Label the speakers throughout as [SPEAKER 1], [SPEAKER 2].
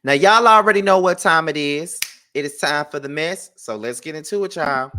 [SPEAKER 1] Now, y'all already know what time it is. It is time for the mess. So let's get into it, y'all.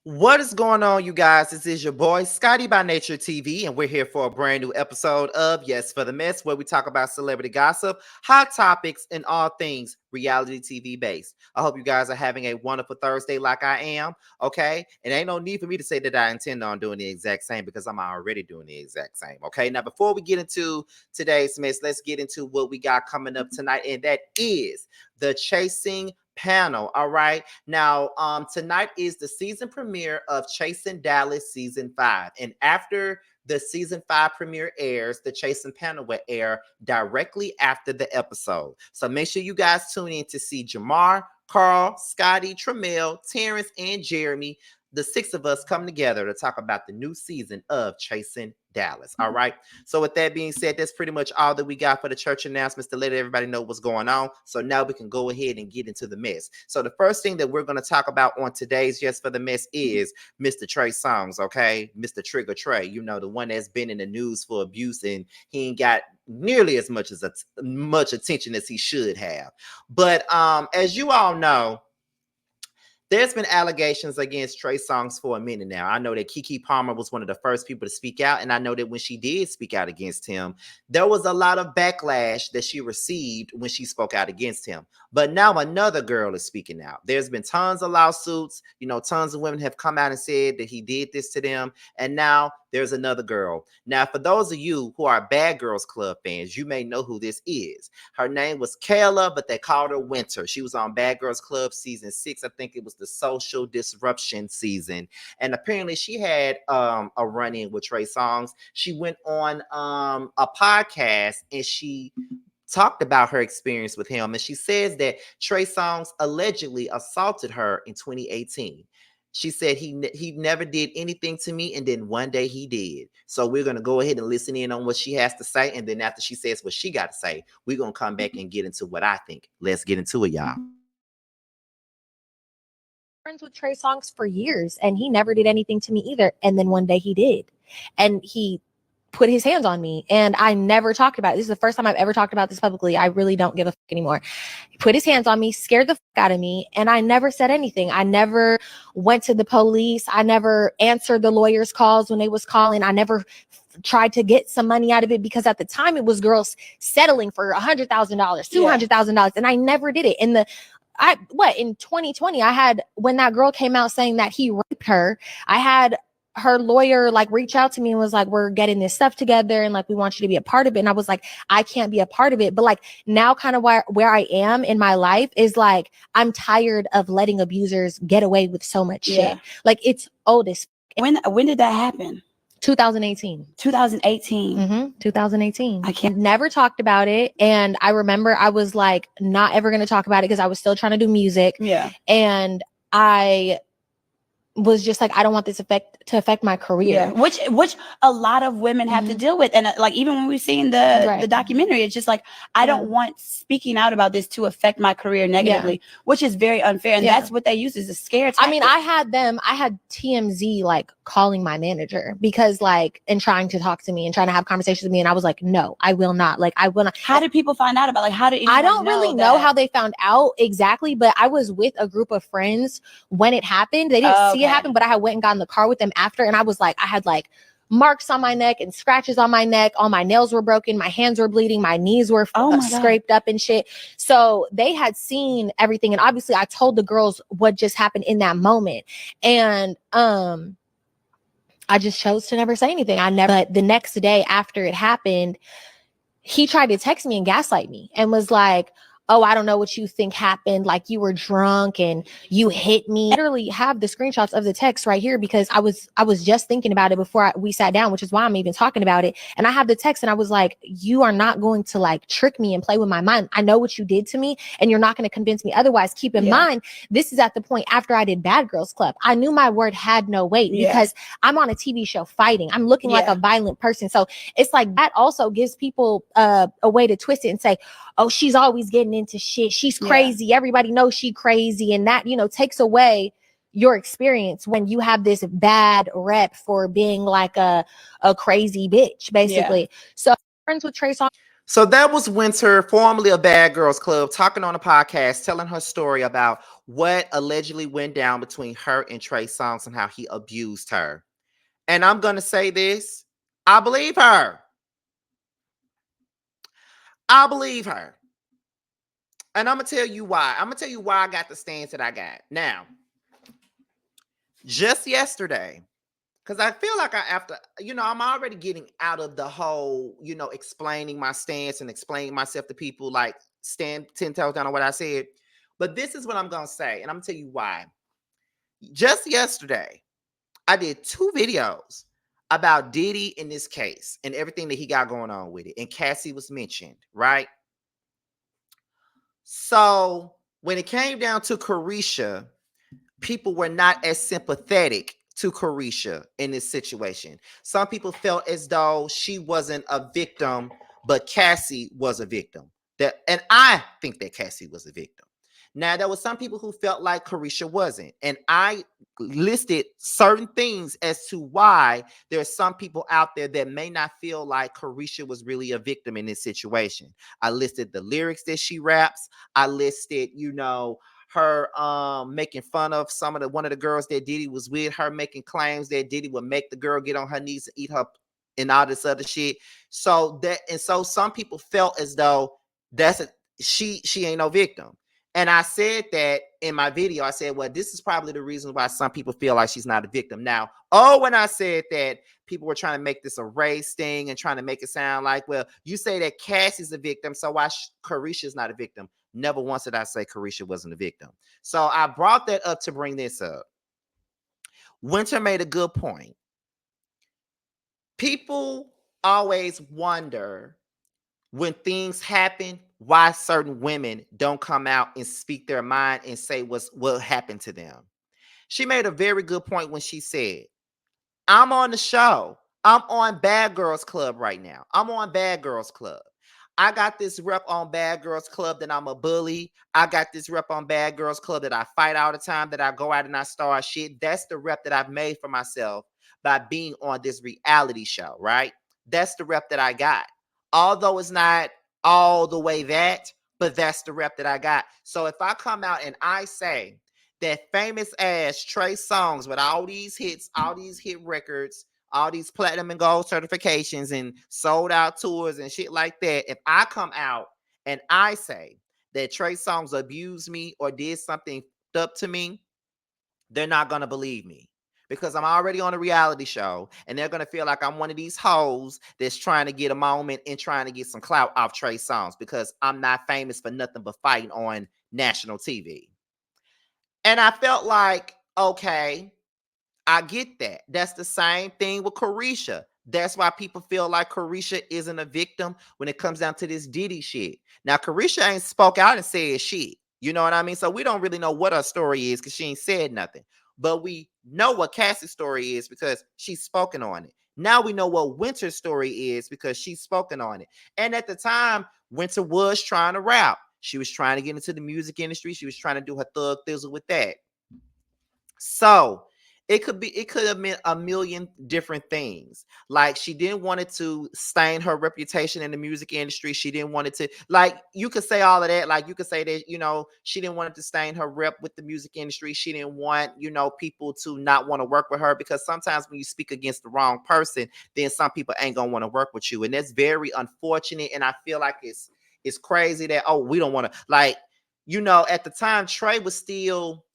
[SPEAKER 1] What is going on, you guys? This is your boy, Scotty by Nature TV, and we're here for a brand new episode of Yes for the Mess, where we talk about celebrity gossip, hot topics, and all things reality TV based. I hope you guys are having a wonderful Thursday like I am, okay? And ain't no need for me to say that I intend on doing the exact same because I'm already doing the exact same, okay? Now, before we get into today's mess, let's get into what we got coming up tonight, and that is the Chasing panel. All right. Now, tonight is the season premiere of Chasing Dallas season 5. And after the season 5 premiere airs, the Chasing panel will air directly after the episode. So make sure you guys tune in to see Jamar, Carl, Scotty, Tramel, Terrence, and Jeremy, the 6 of us come together to talk about the new season of Chasing Dallas. All right. So with that being said, that's pretty much all that we got for the church announcements to let everybody know what's going on. So now we can go ahead and get into the mess. So the first thing that we're going to talk about on today's Yes for the Mess is Mr. Trey Songz. Okay. Mr. Trigger Trey, you know, the one that's been in the news for abuse, and he ain't got nearly as much attention as he should have. But as you all know, there's been allegations against Trey Songz for a minute now. I know that Keke Palmer was one of the first people to speak out, and I know that when she did speak out against him, there was a lot of backlash that she received when she spoke out against him. But now another girl is speaking out. There's been tons of lawsuits. You know, tons of women have come out and said that he did this to them, and now there's another girl. Now, for those of you who are Bad Girls Club fans, you may know who this is. Her name was Kayla, but they called her Winter. She was on Bad Girls Club season 6. I think it was the social disruption season. And apparently she had a run-in with Trey Songz. She went on a podcast and she talked about her experience with him. And she says that Trey Songz allegedly assaulted her in 2018. She said he never did anything to me, and then one day he did. So we're going to go ahead and listen in on what she has to say, and then after she says what she got to say, we're going to come back and get into what I think. Let's get into it, y'all.
[SPEAKER 2] Friends with Trey Songz for years, and he never did anything to me either. And then one day he did, and he put his hands on me, and I never talked about it. This is the first time I've ever talked about this publicly. I really don't give a fuck anymore. He put his hands on me, scared the fuck out of me, and I never said anything. I never went to the police. I never answered the lawyers' calls when they was calling. I never tried to get some money out of it, because at the time it was girls settling for $100,000, $200,000, and I never did it. In 2020, I had, when that girl came out saying that he raped her, I had her lawyer like reach out to me and was like, we're getting this stuff together, and like, we want you to be a part of it. And I was like, I can't be a part of it. But like, now kind of where I am in my life is like, I'm tired of letting abusers get away with so much shit. Like, it's old as
[SPEAKER 3] When did that happen?
[SPEAKER 2] 2018.
[SPEAKER 3] 2018.
[SPEAKER 2] 2018.
[SPEAKER 3] I can't.
[SPEAKER 2] Never talked about it. And I remember I was like, not ever going to talk about it because I was still trying to do music.
[SPEAKER 3] Yeah.
[SPEAKER 2] And I was just like, I don't want this to affect my career.
[SPEAKER 3] Yeah. Which a lot of women have to deal with. And like, even when we've seen the documentary, it's just like, I don't want speaking out about this to affect my career negatively, which is very unfair. And that's what they use as a scare tactic.
[SPEAKER 2] I mean, I had TMZ like calling my manager because like, and trying to talk to me and trying to have conversations with me. And I was like, no, I will not. Like, I will not.
[SPEAKER 3] How did people find out about, like, how did
[SPEAKER 2] I don't really know how they found out exactly, but I was with a group of friends when it happened. They didn't see it happen, but I had went and got in the car with them after, and I was like, I had like marks on my neck and scratches on my neck. All my nails were broken. My hands were bleeding. My knees were scraped up and shit. So they had seen everything. And obviously I told the girls what just happened in that moment. And I just chose to never say anything. But the next day after it happened, he tried to text me and gaslight me and was like, oh, I don't know what you think happened. Like you were drunk and you hit me. I literally have the screenshots of the text right here because I was just thinking about it before we sat down, which is why I'm even talking about it. And I have the text and I was like, you are not going to like trick me and play with my mind. I know what you did to me and you're not going to convince me otherwise. Keep in mind, this is at the point after I did Bad Girls Club. I knew my word had no weight because I'm on a TV show fighting. I'm looking like a violent person. So it's like that also gives people a way to twist it and say, oh, she's always getting into shit. She's crazy. Everybody knows she crazy. And that, you know, takes away your experience when you have this bad rep for being like a crazy bitch, basically. So friends with Trey Songz.
[SPEAKER 1] So that was Winter, formerly of Bad Girls Club, talking on a podcast, telling her story about what allegedly went down between her and Trey Songz and how he abused her. And I'm going to say this. I believe her. I believe her. And I'm going to tell you why. I'm going to tell you why I got the stance that I got. Now, just yesterday, because I feel like I'm already getting out of the whole, explaining my stance and explaining myself to people, like stand 10 toes down on what I said. But this is what I'm going to say. And I'm going to tell you why. Just yesterday, I did 2 videos about Diddy in this case and everything that he got going on with it. And Cassie was mentioned, right? So when it came down to Carisha, people were not as sympathetic to Carisha in this situation. Some people felt as though she wasn't a victim, but Cassie was a victim. And I think that Cassie was a victim. Now, there were some people who felt like Carisha wasn't. And I listed certain things as to why there's some people out there that may not feel like Carisha was really a victim in this situation. I listed the lyrics that she raps. I listed, her making fun of one of the girls that Diddy was with, her making claims that Diddy would make the girl get on her knees and eat her and all this other shit. So some people felt as though she ain't no victim. And I said that in my video. I said, well, this is probably the reason why some people feel like she's not a victim. Now, when I said that, people were trying to make this a race thing and trying to make it sound like, well, you say that Cassie's a victim, so why Carisha's not a victim? Never once did I say Carisha wasn't a victim. So I brought that up to bring this up. Winter made a good point. People always wonder when things happen, why certain women don't come out and speak their mind and say what happened to them. She made a very good point when she said, I'm on the show. I'm on Bad Girls Club right now. I'm on Bad Girls Club. I got this rep on Bad Girls Club that I'm a bully. I got this rep on Bad Girls Club that I fight all the time, that I go out and I start shit. That's the rep that I've made for myself by being on this reality show, right? That's the rep that I got. Although it's not all the way that, but that's the rep that I got. So if I come out and I say that famous ass Trey Songz with all these hits, all these hit records, all these platinum and gold certifications and sold out tours and shit like that, if I come out and I say that Trey Songz abused me or did something up to me, they're not going to believe me. Because I'm already on a reality show and they're going to feel like I'm one of these hoes that's trying to get a moment and trying to get some clout off Trey Songz because I'm not famous for nothing but fighting on national TV. And I felt like, okay, I get that. That's the same thing with Carisha. That's why people feel like Carisha isn't a victim when it comes down to this Diddy shit. Now, Carisha ain't spoke out and said shit. You know what I mean? So we don't really know what her story is because she ain't said nothing. But we know what Cassie's story is because she's spoken on it. Now we know what Winter's story is because she's spoken on it. And at the time, Winter was trying to rap. She was trying to get into the music industry. She was trying to do her thug thizzle with that. So it could have meant a million different things. Like she didn't want it to stain her reputation in the music industry. She didn't want it to, like, you could say all of that. Like you could say that, she didn't want it to stain her rep with the music industry. She didn't want, people to not want to work with her because sometimes when you speak against the wrong person, then some people ain't going to want to work with you. And that's very unfortunate. And I feel like it's crazy that, we don't want to, like, at the time, Trey was still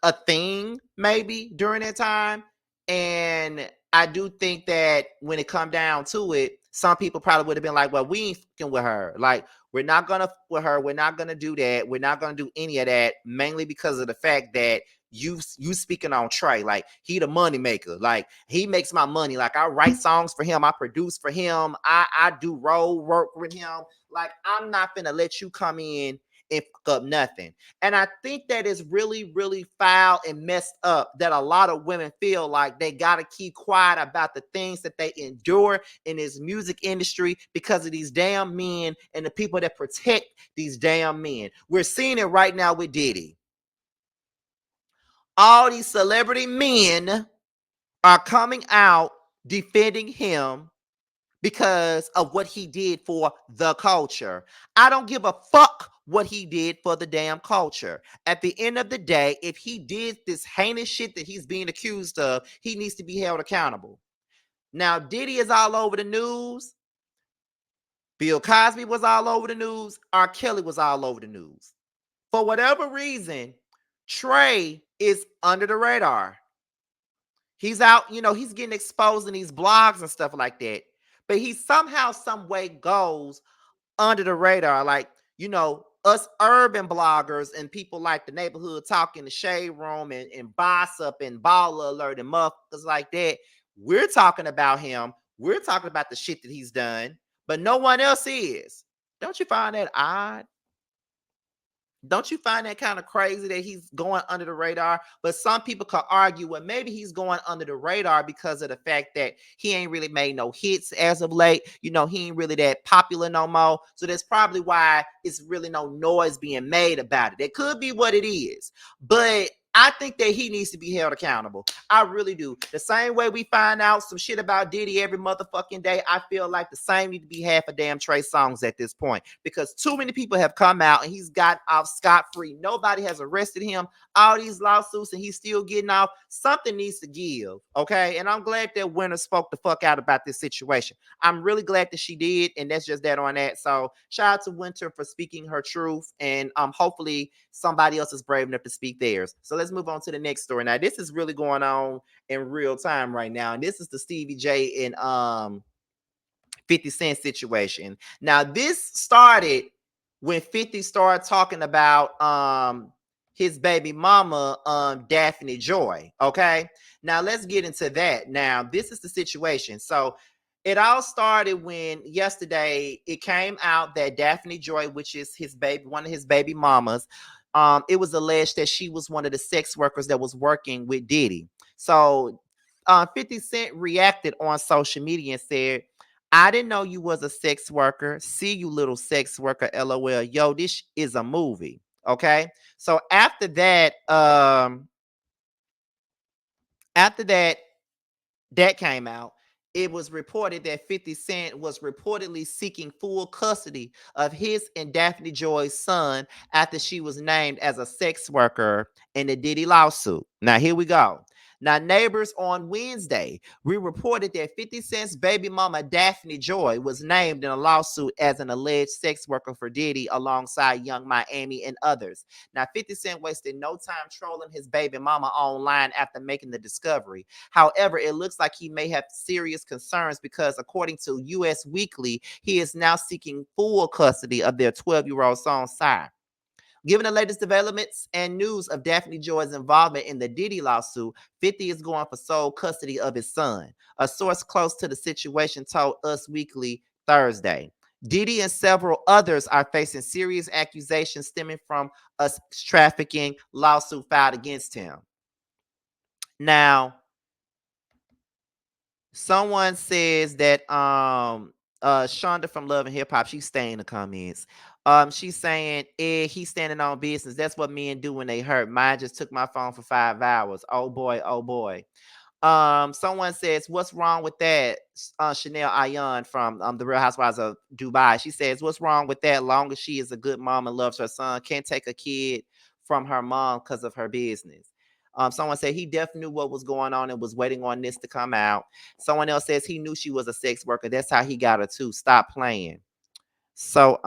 [SPEAKER 1] a thing maybe during that time. And I do think that when it come down to it, some people probably would have been like, well, we ain't fucking with her. Like, we're not gonna fuck with her. We're not gonna do that. We're not gonna do any of that, mainly because of the fact that you speaking on Trey. Like, he the money maker. Like, he makes my money. Like, I write songs for him. I produce for him. I do road work with him. Like, I'm not gonna let you come in and fuck up nothing. And I think that is really, really foul and messed up that a lot of women feel like they got to keep quiet about the things that they endure in this music industry because of these damn men and the people that protect these damn men. We're seeing it right now with Diddy. All these celebrity men are coming out defending him because of what he did for the culture. I don't give a fuck what he did for the damn culture. At the end of the day, if he did this heinous shit that he's being accused of, he needs to be held accountable. Now, Diddy is all over the news. Bill Cosby was all over the news. R. Kelly was all over the news. For whatever reason, Trey is under the radar. He's out, he's getting exposed in these blogs and stuff like that. But he somehow, some way goes under the radar. Like, us urban bloggers and people like the neighborhood talk in the shade room and boss up and baller alert and motherfuckers like that. We're talking about him. We're talking about the shit that he's done, but no one else is. Don't you find that odd? Don't you find that kind of crazy that he's going under the radar? But some people could argue, well, maybe he's going under the radar because of the fact that he ain't really made no hits as of late. He ain't really that popular no more. So that's probably why it's really no noise being made about it. It could be what it is. But I think that he needs to be held accountable. I really do. The same way we find out some shit about Diddy every motherfucking day, I feel like the same need to be had for damn Trey Songz at this point, because too many people have come out and he's got off scot-free. Nobody has arrested him. All these lawsuits and he's still getting off. Something needs to give, okay? And I'm glad that Winter spoke the fuck out about this situation. I'm really glad that she did, and that's just that on that. So shout out to Winter for speaking her truth, and hopefully somebody else is brave enough to speak theirs. So let's move on to the next story. Now, this is really going on in real time right now, and this is the Stevie J and 50 Cent situation. Now, this started when 50 started talking about his baby mama, Daphne Joy. Okay, now let's get into that. Now, this is the situation. So it all started when yesterday it came out that Daphne Joy, which is one of his baby mamas, it was alleged that she was one of the sex workers that was working with Diddy. So 50 Cent reacted on social media and said, I didn't know you was a sex worker. See you, little sex worker, LOL. Yo, this is a movie. Okay. So after that came out, it was reported that 50 Cent was reportedly seeking full custody of his and Daphne Joy's son after she was named as a sex worker in the Diddy lawsuit. Now, here we go. Now, neighbors, on Wednesday, we reported that 50 Cent's baby mama, Daphne Joy, was named in a lawsuit as an alleged sex worker for Diddy alongside Young Miami and others. Now, 50 Cent wasted no time trolling his baby mama online after making the discovery. However, it looks like he may have serious concerns because, according to US Weekly, he is now seeking full custody of their 12-year-old son, Sai. Given the latest developments and news of Daphne Joy's involvement in the Diddy lawsuit, 50 is going for sole custody of his son. A source close to the situation told Us Weekly Thursday. Diddy and several others are facing serious accusations stemming from a trafficking lawsuit filed against him. Now, someone says that Shonda from Love and Hip Hop, she's staying in the comments. She's saying, he's standing on business. That's what men do when they hurt. Mine just took my phone for 5 hours. Oh boy, oh boy. Someone says, what's wrong with that? Chanel Ayan from the Real Housewives of Dubai. She says, what's wrong with that? Long as she is a good mom and loves her son, can't take a kid from her mom because of her business. Someone said he definitely knew what was going on and was waiting on this to come out. Someone else says he knew she was a sex worker. That's how he got her too. Stop playing. So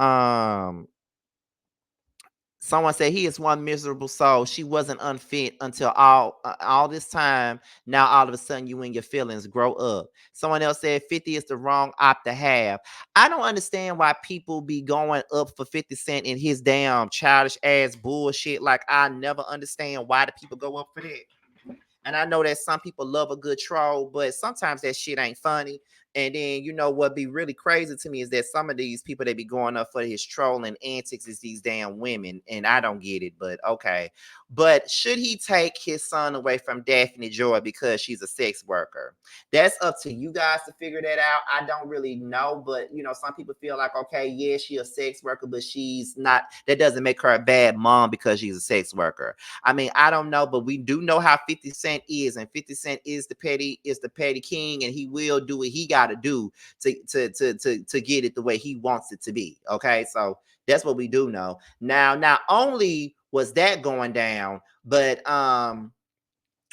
[SPEAKER 1] Someone said he is one miserable soul. She wasn't unfit until all this time. Now all of a sudden you in your feelings. Grow up. Someone else said 50 is the wrong op to have. I don't understand why people be going up for 50 Cent in his damn childish ass bullshit. Like, I never understand why the people go up for that. And I know that some people love a good troll, but sometimes that shit ain't funny. And then, you know, what be really crazy to me is that some of these people that be going up for his trolling antics is these damn women. And I don't get it, but okay. But should he take his son away from Daphne Joy because she's a sex worker? That's up to you guys to figure that out. I don't really know, but, you know, some people feel like, okay, yeah, she a sex worker, but she's not, that doesn't make her a bad mom because she's a sex worker. I mean, I don't know, but we do know how 50 Cent is, and 50 Cent is the petty king, and he will do what he got to do to get it the way he wants it to be. Okay, so that's what we do know. Now, not only was that going down, but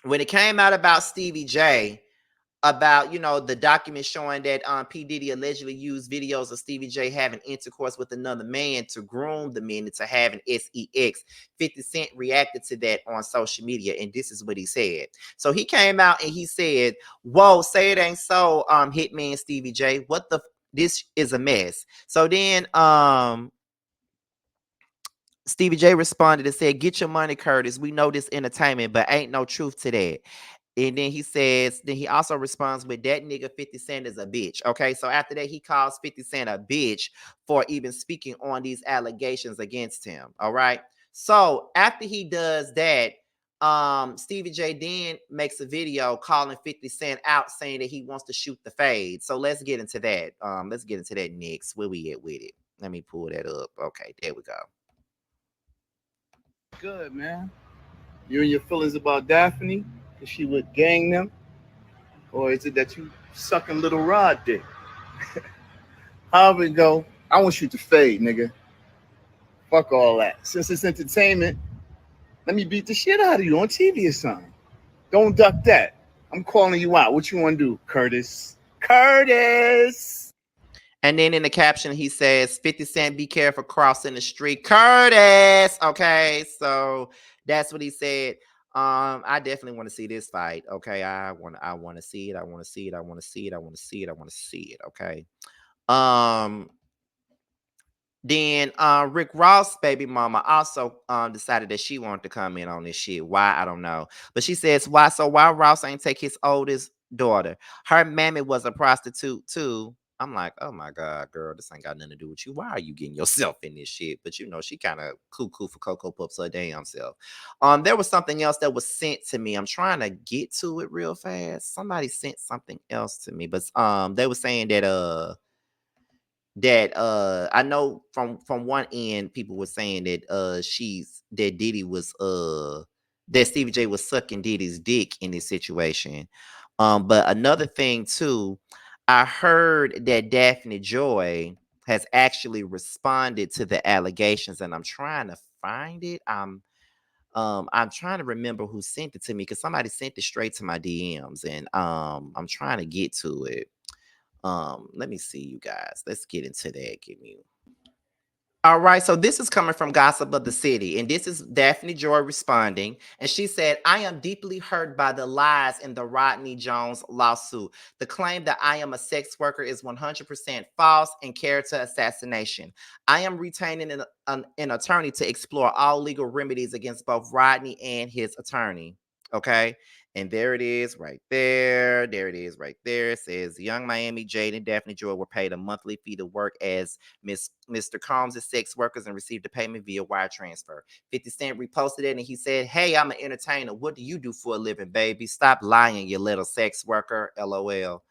[SPEAKER 1] when it came out about Stevie J, about, you know, the document showing that P. Diddy allegedly used videos of Stevie J having intercourse with another man to groom the men into having sex. 50 Cent reacted to that on social media, and this is what he said. So he came out and he said, whoa, say it ain't so, Hitman Stevie J. What the this is a mess. So then Stevie J responded and said, get your money, Curtis. We know this entertainment, but ain't no truth to that. And then he says, then he also responds with, that nigga 50 Cent is a bitch. Okay, so after that, he calls 50 Cent a bitch for even speaking on these allegations against him. All right. So after he does that, Stevie J then makes a video calling 50 Cent out, saying that he wants to shoot the fade. So let's get into that. Let's get into that next. Where we at with it? Let me pull that up. Okay, there we go.
[SPEAKER 4] Good, man. You and your feelings about Daphne? Is she would gang them? Or is it that you sucking little Rod dick? However it go, I want you to fade, nigga. Fuck all that. Since it's entertainment, let me beat the shit out of you on TV or something. Don't duck that. I'm calling you out. What you want to do, Curtis? Curtis!
[SPEAKER 1] And then in the caption, he says, 50 Cent, be careful crossing the street. Curtis! Okay, so that's what he said. I definitely want to see this fight. Okay, I want to see it. I want to see it. I want to see it. I want to see it. I want to see it. Okay. Um, then Rick Ross' baby mama also decided that she wanted to comment on this shit. Why? I don't know. But she says, why? So why Ross ain't take his oldest daughter? Her mammy was a prostitute too. I'm like, oh my God, girl, this ain't got nothing to do with you. Why are you getting yourself in this shit? But you know, she kind of cuckoo for Cocoa Puffs her damn self. There was something else that was sent to me. I'm trying to get to it real fast. Somebody sent something else to me, but they were saying that I know from one end people were saying that that Diddy was that Stevie J was sucking Diddy's dick in this situation. But another thing too, I heard that Daphne Joy has actually responded to the allegations, and I'm trying to find it. I'm trying to remember who sent it to me because somebody sent it straight to my DMs, and I'm trying to get to it. Let me see, you guys. Let's get into that. Give me. All right, so this is coming from Gossip of the City, and this is Daphne Joy responding. And she said, I am deeply hurt by the lies in the Rodney Jones lawsuit. The claim that I am a sex worker is 100% false and character assassination. I am retaining an attorney to explore all legal remedies against both Rodney and his attorney. Okay. And there it is right there. There it is right there. It says Young Miami, Jade, and Daphne Joy were paid a monthly fee to work as Mr. Combs' sex workers and received the payment via wire transfer. 50 Cent reposted it and he said, hey, I'm an entertainer. What do you do for a living, baby? Stop lying, you little sex worker. LOL.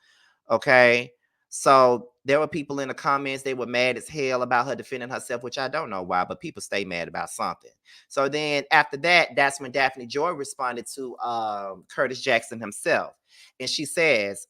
[SPEAKER 1] Okay. So there were people in the comments, they were mad as hell about her defending herself, which I don't know why, but people stay mad about something. So then after that, that's when Daphne Joy responded to Curtis Jackson himself. And she says,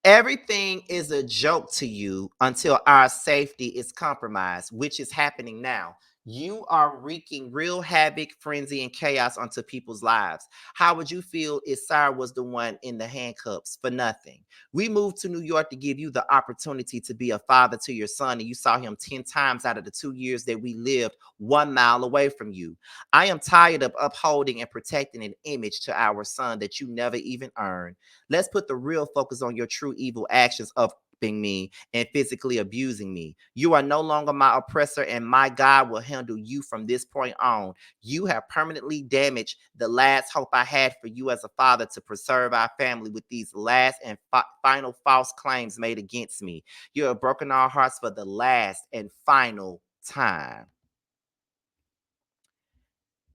[SPEAKER 1] everything is a joke to you until our safety is compromised, which is happening now. You are wreaking real havoc, frenzy, and chaos onto people's lives. How would you feel if Sarah was the one in the handcuffs for nothing? We moved to New York to give you the opportunity to be a father to your son, and you saw him 10 times out of the 2 years that we lived 1 mile away from you. I am tired of upholding and protecting an image to our son that you never even earned. Let's put the real focus on your true evil actions of me and physically abusing me. You are no longer my oppressor, and my God will handle you from this point on. You have permanently damaged the last hope I had for you as a father to preserve our family with these last and final false claims made against me. You have broken our hearts for the last and final time.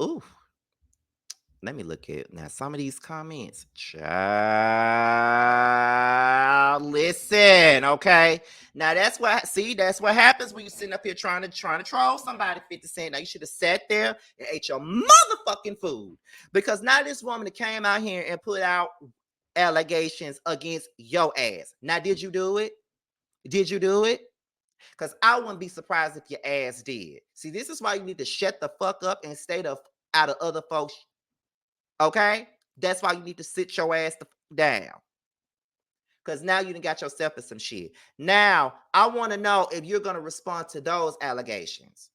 [SPEAKER 1] Ooh. Let me look at now some of these comments. Child, listen, okay. Now that's what happens when you sitting up here trying to troll somebody 50 Cent. Now you should have sat there and ate your motherfucking food. Because now this woman that came out here and put out allegations against your ass. Now, did you do it? Did you do it? Because I wouldn't be surprised if your ass did. See, this is why you need to shut the fuck up and stay out of other folks. Okay? That's why you need to sit your ass down. Because now you done got yourself in some shit. Now, I want to know if you're going to respond to those allegations.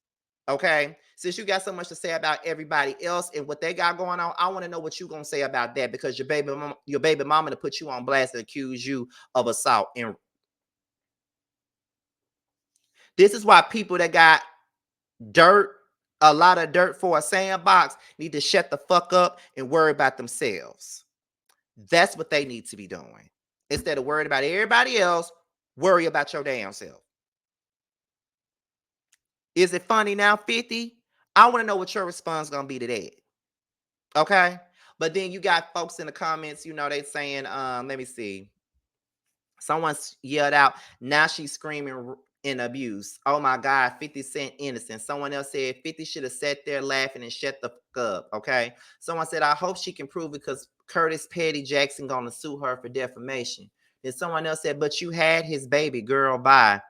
[SPEAKER 1] Okay? Since you got so much to say about everybody else and what they got going on, I want to know what you're going to say about that, because your baby mama to put you on blast and accuse you of assault. And this is why people that got a lot of dirt for a sandbox need to shut the fuck up and worry about themselves. That's what they need to be doing. Instead of worrying about everybody else, worry about your damn self. Is it funny now, 50? I want to know what your response is going to be to that. Okay? But then you got folks in the comments, they saying, let me see. Someone yelled out, now she's screaming in abuse. Oh my God, 50 Cent innocent. Someone else said 50 should have sat there laughing and shut the fuck up. Okay. Someone said, I hope she can prove it because Curtis Petty Jackson gonna sue her for defamation. Then someone else said, but you had his baby girl, bye.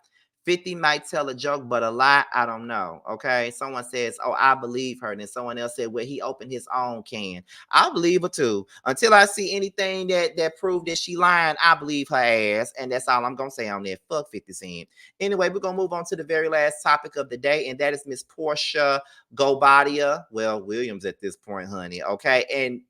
[SPEAKER 1] 50 might tell a joke, but a lie, I don't know. Okay. Someone says, oh, I believe her. Then someone else said, well, he opened his own can. I believe her too. Until I see anything that proved that she lying, I believe her ass. And that's all I'm going to say on that. Fuck 50 Cent. Anyway, we're going to move on to the very last topic of the day. And that is Miss Porsha Gobadia. Well, Williams at this point, honey. Okay. And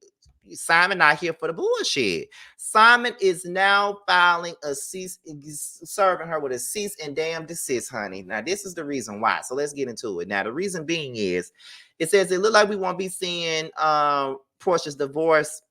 [SPEAKER 1] Simon not here for the bullshit. Simon is now filing serving her with a cease and damn desist, honey. Now, this is the reason why. So let's get into it. Now, the reason being is, it says it looked like we won't be seeing Porsha's divorce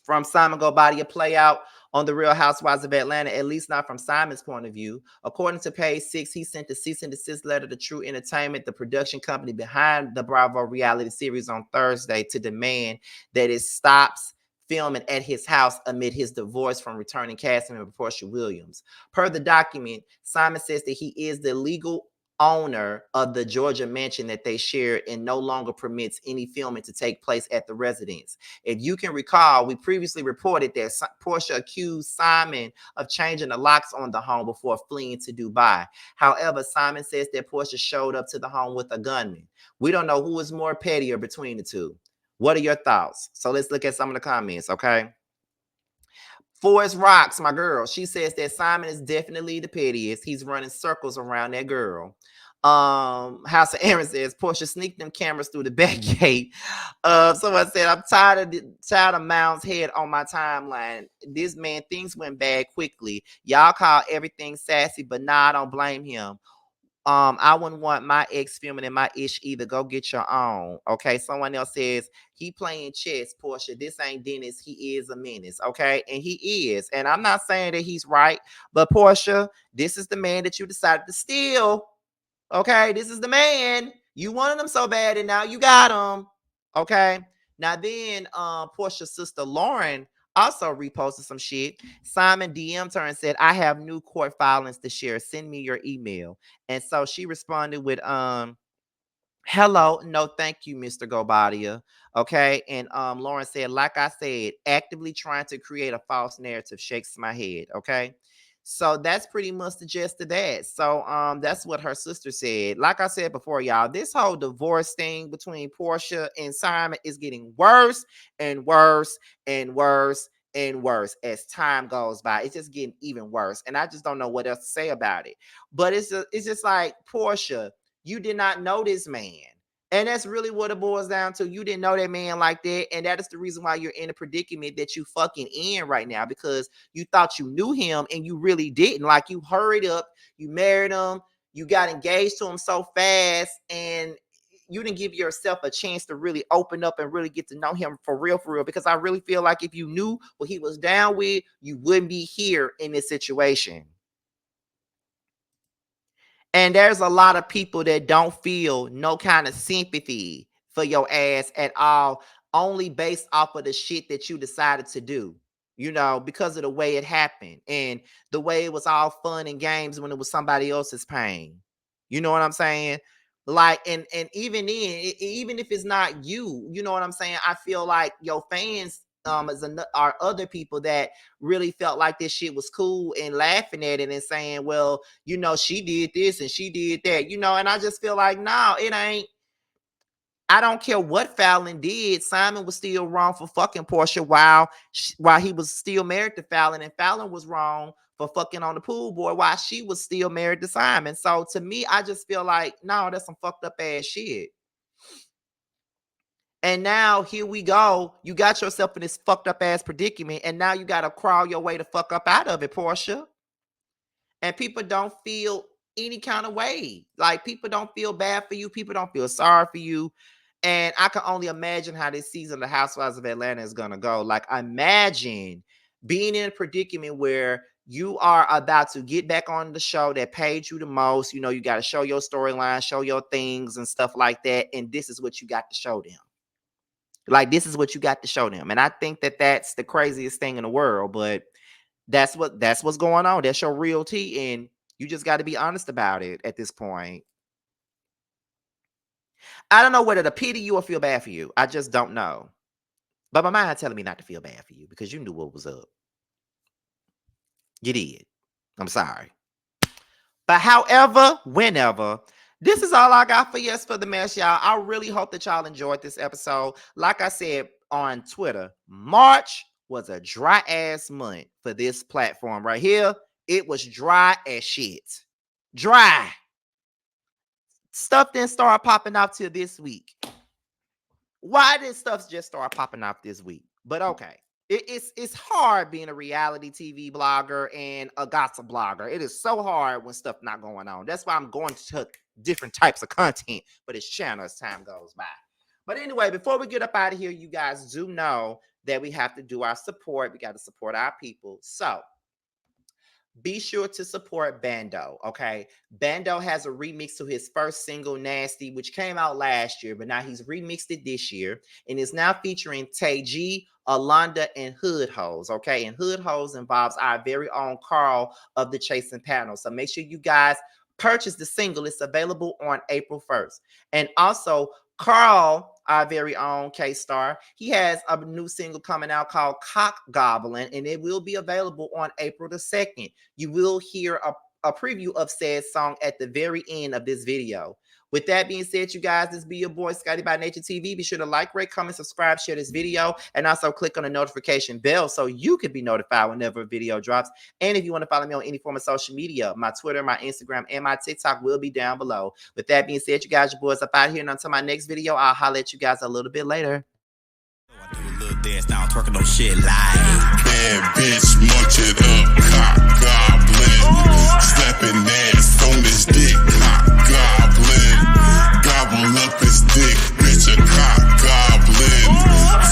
[SPEAKER 1] from Simon Gobadia play out on the Real Housewives of Atlanta, at least not from Simon's point of view. According to Page 6, he sent a cease and desist letter to True Entertainment, the production company behind the Bravo reality series, on Thursday to demand that it stops filming at his house amid his divorce from returning cast member Porsha Williams. Per the document, Simon says that he is the legal owner of the Georgia mansion that they share and no longer permits any filming to take place at the residence. If you can recall, we previously reported that Porsha accused Simon of changing the locks on the home before fleeing to Dubai. However, Simon says that Porsha showed up to the home with a gunman. We don't know who is more pettier between the two. What are your thoughts? So let's look at some of the comments, okay? Forrest Rocks, my girl, she says that Simon is definitely the pettiest. He's running circles around that girl. House of Aaron says Porsha sneaked them cameras through the back gate. Someone said, I'm tired of Mound's head on my timeline. This man, things went bad quickly. Y'all call everything sassy, but nah, I don't blame him. I wouldn't want my ex filming in my ish either. Go get your own. Okay. Someone else says he playing chess, Porsha. This ain't Dennis. He is a menace. Okay. And he is. And I'm not saying that he's right, but Porsha, this is the man that you decided to steal. Okay. This is the man. You wanted him so bad and now you got him. Okay. Now then, Porsha's sister Lauren also reposted some shit. Simon DM'd her and said, I have new court filings to share. Send me your email. And so she responded with, hello, no, thank you, Mr. Gobadia. Okay. And Lauren said, like I said, actively trying to create a false narrative, shakes my head. Okay. So that's pretty much the gist of that. So that's what her sister said. Like I said before, y'all, this whole divorce thing between Porsha and Simon is getting worse and worse and worse and worse as time goes by. It's just getting even worse. And I just don't know what else to say about it. But it's just like, Porsha, you did not know this man. And that's really what it boils down to. You didn't know that man like that. And that is the reason why you're in a predicament that you fucking in right now, because you thought you knew him and you really didn't. Like, you hurried up, you married him, you got engaged to him so fast, and you didn't give yourself a chance to really open up and really get to know him for real, because I really feel like if you knew what he was down with, you wouldn't be here in this situation. And there's a lot of people that don't feel no kind of sympathy for your ass at all, only based off of the shit that you decided to do, you know, because of the way it happened and the way it was all fun and games when it was somebody else's pain. You know what I'm saying? Like, and even then, even if it's not you, you know what I'm saying? I feel like your fans are other people that really felt like this shit was cool and laughing at it and saying, well, you know, she did this and she did that, you know, and I just feel like, no, it ain't. I don't care what Fallon did. Simon was still wrong for fucking Porsha while he was still married to Fallon, and Fallon was wrong for fucking on the pool boy while she was still married to Simon. So to me, I just feel like, no, that's some fucked up ass shit. And now here we go. You got yourself in this fucked up ass predicament, and now you got to crawl your way to fuck up out of it, Porsha. And people don't feel any kind of way. Like, people don't feel bad for you. People don't feel sorry for you. And I can only imagine how this season of the Housewives of Atlanta is going to go. Like, imagine being in a predicament where you are about to get back on the show that paid you the most. You know, you got to show your storyline, show your things and stuff like that. And this is what you got to show them. Like, this is what you got to show them. And I think that that's the craziest thing in the world, but that's what's going on. That's your realty, and you just got to be honest about it at this point. I don't know whether to pity you or feel bad for you. I just don't know. But my mind telling me not to feel bad for you because you knew what was up. You did. I'm sorry. But however, whenever, this is all I got for Yes for the Mess, y'all. I really hope that y'all enjoyed this episode. Like I said on Twitter, March was a dry ass month for this platform right here. It was dry as shit. Dry. Stuff didn't start popping off till this week. Why did stuff just start popping off this week? But okay. It's hard being a reality TV blogger and a gossip blogger. It is so hard when stuff not going on. That's why I'm going to different types of content for this channel as time goes by. But anyway, before we get up out of here, you guys do know that we have to do our support. We got to support our people. So be sure to support Bando, okay? Bando has a remix to his first single, Nasty, which came out last year, but now he's remixed it this year, and is now featuring Tay G, Alonda, and Hood Hoes, okay? And Hood Hoes involves our very own Carl of the Chasing Panel. So make sure you guys purchase the single. It's available on April 1st. And also, Carl, our very own K-Star, he has a new single coming out called Cock Goblin, and it will be available on April the 2nd. You will hear a preview of said song at the very end of this video. With that being said, you guys, this be your boy, Scotty by Nature TV. Be sure to like, rate, comment, subscribe, share this video, and also click on the notification bell so you can be notified whenever a video drops. And if you want to follow me on any form of social media, my Twitter, my Instagram, and my TikTok will be down below. With that being said, you guys, your boys up out here, and until my next video, I'll holler at you guys a little bit later.
[SPEAKER 5] I do a little dance now, twerking no shit live.
[SPEAKER 6] Bad bitch, munch it up, cock goblin.